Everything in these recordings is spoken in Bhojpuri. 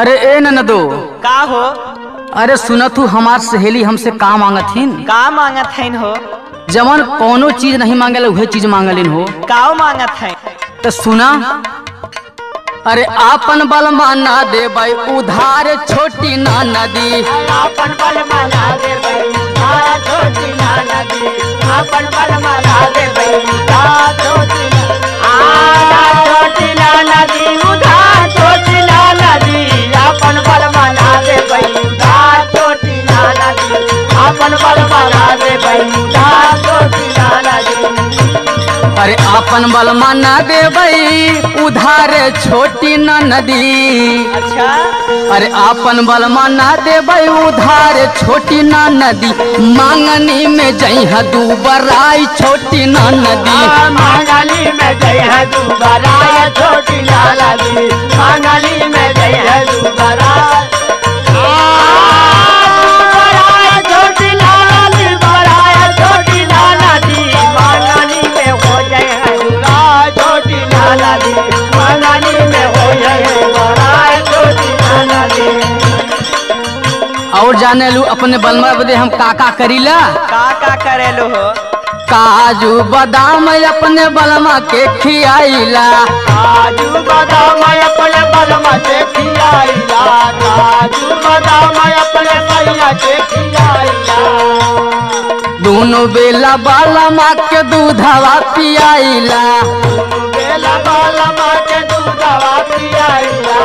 अरे ए ननदो का हो? अरे सुना तू हमार सहेली हमसे का मांगथिन। का मांगत है हो? जवन कोनो चीज नहीं मांगल वही चीज मांगलिन हो। का मांगत है? तो सुना, अरे आपन बल माना दे भाई उधार छोटी ना नदी। आपन बल माना दे भाई उधार छोटी ना नदी। आपन बल माना दे भाई उधार छोटी ना नदी। उधार छोटी ना नदी। आपन बल माना दे भाई उधार छोटी ना नदी। आपन बल माना दे भाई उधार छोटी ना नदी। अरे आपन बल माना दे भाई उधार छोटी ना नदी। अच्छा, अरे आपन बल माना दे भाई उधार छोटी ना नदी। मांगनी में जई है दूबराई छोटी ना नदी। मांगली में जय है दूबरा छोटी ना नदी। मांगली में जय है दूबरा छोटी ना नदी। बराया छोटी ना नदी। मांगली में हो जय है दूबरा छोटी ना नदी। मांगली में हो जय है बराया छोटी ना नदी। और जाने लू अपने बलमा बदे हम काका करीला। का करेलो हो? काजू बादाम अपने बलमा के खियाइला। काजू बादाम अपने बलमा के खियाइला। काजू बादाम अपने सैया के खियाइला। दोनों बेला बलमा के दूधवा पियाइला। बेला बलमा के दूधवा पियाइला।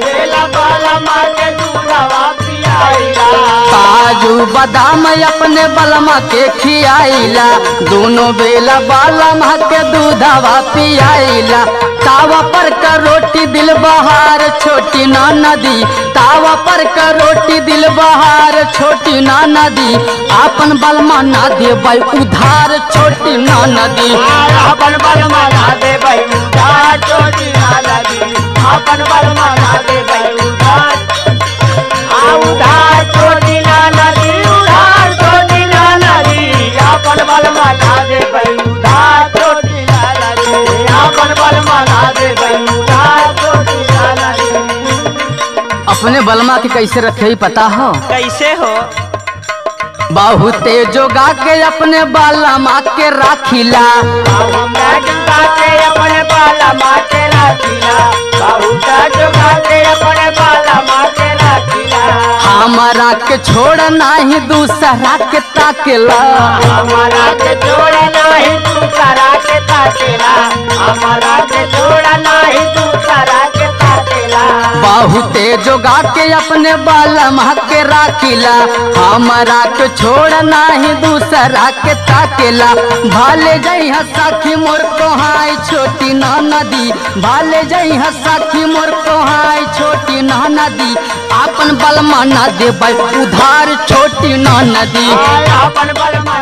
बेला बलमा के दूधवा पियाइला। काजू बादाम अपने बलमा के खियाइला। दोनों बेला बलमा के दूधवा पियाइला। तावा पर का रोटी दिल बहार छोटी ना नदी। तावा पर का रोटी दिल बहार छोटी ना नदी। आपन बलमा ना दे भाई उधार छोटी ना नदी। आपन बलमा ना दे भाई उधार छोटी ना नदी। आपन बलमा ना दे भाई उधार उधार छोटी ना नदी। उधार छोटी ना नदी। आपन बलमा ना दे भाई उधार छोटी ना नदी। आपन बलमा ना दे भाई उधार छोटी ना नदी। अपने बलमा के कैसे रखे पता हो? कैसे हो? बहुते जोगा के अपने बलमा के राखिला। अपने बलमा के राखिला। बहुत जोगा के अपने बलमा के राखिला। हमारा के छोड़ नहीं दूसरा के ताकेला। हमारा के छोड़ नहीं दूसरा के ताकेला। हमारा के छोड़ नहीं दूसरा के ताकेला। बहुते जोगा के अपने बलमा के राखिला। हमारा के छोड़ नहीं दूसरा के ताकेला। भाले जई सखी मोर कोहाई छोटी ना नदी। भाले जई सखी मोर कोहाई छोटी ना नदी। आपन बलमा ना दे उधार छोटी ना नदी। आपन बलमा